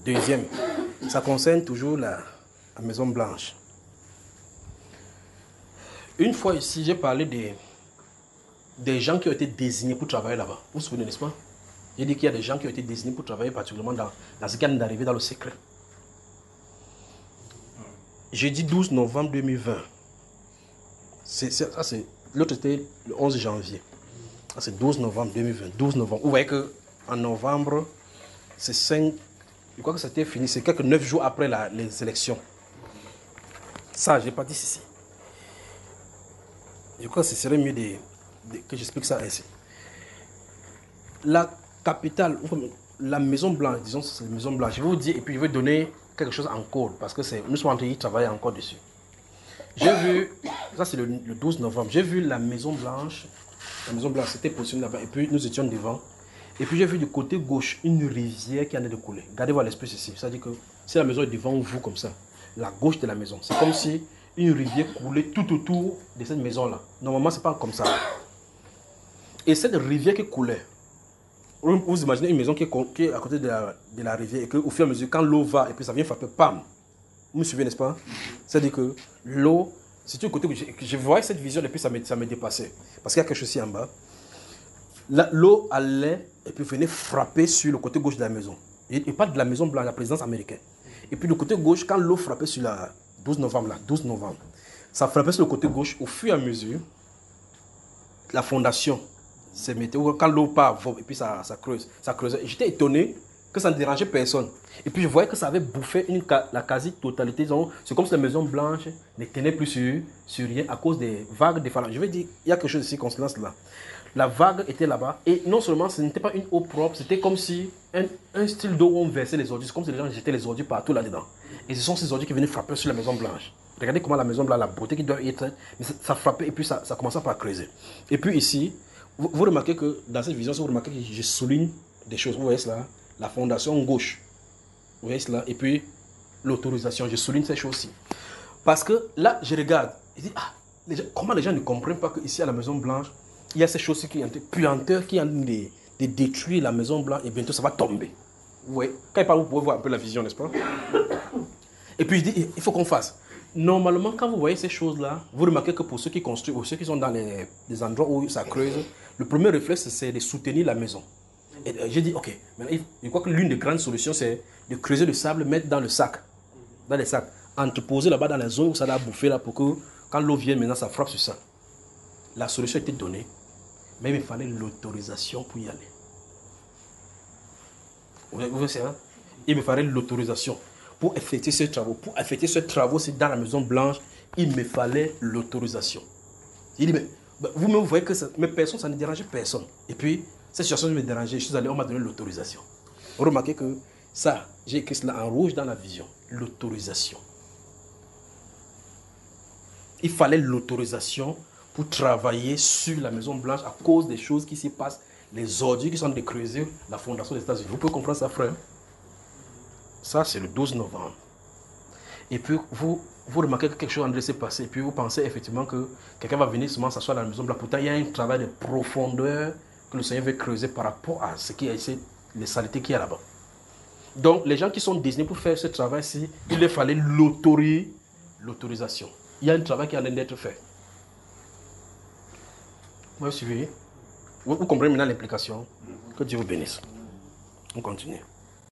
Deuxième, ça concerne toujours la Maison Blanche. Une fois ici, j'ai parlé des gens qui ont été désignés pour travailler là-bas. Vous vous souvenez, n'est-ce pas? J'ai dit qu'il y a des gens qui ont été désignés pour travailler particulièrement dans ce qui vient d'arriver dans le secret. Jeudi 12 novembre 2020. L'autre était le 11 janvier. C'est 12 novembre 2020. 12 novembre. Vous voyez qu'en novembre, c'est 5... Je crois que c'était fini. C'est quelques 9 jours après les élections. Ça, je n'ai pas dit ceci. Je crois que ce serait mieux que j'explique ça ainsi. La capitale, la Maison Blanche, disons c'est la Maison Blanche, je vais vous dire, et puis je vais donner quelque chose en code, parce que nous sommes en train de travailler encore dessus. J'ai vu, ça c'est le 12 novembre, j'ai vu la Maison Blanche c'était positionné là-bas, et puis nous étions devant, et puis j'ai vu du côté gauche une rivière qui en est de couler. Regardez-vous à l'esprit ici, c'est-à-dire que si la maison est devant vous comme ça, la gauche de la maison, c'est comme si une rivière coulait tout autour de cette maison-là. Normalement, c'est pas comme ça. Et cette rivière qui coulait, vous imaginez une maison qui est à côté de la rivière et qu'au fur et à mesure, quand l'eau va et puis ça vient frapper, pam. Vous me suivez, n'est-ce pas? C'est-à-dire que l'eau, c'est du côté que je voyais cette vision et puis ça me dépassait. Parce qu'il y a quelque chose ici en bas. L'eau allait et puis venait frapper sur le côté gauche de la maison. Et pas de la Maison Blanche, la présidence américaine. Et puis le côté gauche, quand l'eau frappait sur la 12 novembre, ça frappait sur le côté gauche au fur et à mesure. La fondation se mettait, quand l'eau part, et puis ça creuse. J'étais étonné que ça ne dérangeait personne. Et puis je voyais que ça avait bouffé la quasi-totalité. C'est comme si la Maison Blanche ne tenait plus sur rien à cause des vagues de phalanges. Je vais dire, il y a quelque chose ici qu'on se lance là. La vague était là-bas et non seulement ce n'était pas une eau propre, c'était comme si un style d'eau où on versait les ordures. C'est comme si les gens jetaient les ordures partout là-dedans. Et ce sont ces ordures qui venaient frapper sur la Maison Blanche. Regardez comment la Maison Blanche, la beauté qui doit y être, mais ça frappait et puis ça commençait par creuser. Et puis ici, vous remarquez que dans cette vision, vous remarquez que je souligne des choses. Vous voyez cela, la fondation gauche. Vous voyez cela, et puis l'autorisation. Je souligne ces choses-ci. Parce que là, je regarde, je dis, comment les gens ne comprennent pas qu'ici à la Maison Blanche, il y a ces choses qui ont été puanteurs, qui ont de détruire la Maison Blanche et bientôt ça va tomber. Vous voyez, quand il parle, vous pouvez voir un peu la vision, n'est-ce pas? Et puis je dis, il faut qu'on fasse. Normalement, quand vous voyez ces choses-là, vous remarquez que pour ceux qui construisent, ou ceux qui sont dans des endroits où ça creuse, le premier réflexe, c'est de soutenir la maison. Et j'ai dit, ok, maintenant, je crois que l'une des grandes solutions, c'est de creuser le sable, mettre dans les sacs, entreposer là-bas dans la zone où ça l'a bouffé, là, pour que quand l'eau vient, maintenant, ça frappe sur ça. La solution a été donnée, mais il me fallait l'autorisation pour y aller. Vous voyez ça? Il me fallait l'autorisation. Pour effectuer ces travaux, c'est dans la Maison Blanche, il me fallait l'autorisation. Il dit, mais vous-même, vous voyez que mes personnes, ça ne dérangeait personne. Et puis, cette situation me dérangeait, je suis allé, on m'a donné l'autorisation. Vous remarquez que ça, j'ai écrit cela en rouge dans la vision. L'autorisation. Il fallait l'autorisation pour travailler sur la Maison Blanche à cause des choses qui s'y passent, les ordures qui sont de creuser la fondation des États-Unis. Vous pouvez comprendre ça, frère? Ça, c'est le 12 novembre. Et puis, vous remarquez que quelque chose est en train de se passer. Et puis, vous pensez effectivement que quelqu'un va venir seulement s'asseoir dans la Maison Blanche. Pourtant, il y a un travail de profondeur que le Seigneur veut creuser par rapport à ce qui est les saletés qu'il y a là-bas. Donc, les gens qui sont désignés pour faire ce travail-ci, il leur fallait l'autorisation. Il y a un travail qui est en train d'être fait. Vous suivez? Vous comprenez maintenant l'implication? Que Dieu vous bénisse. On continue.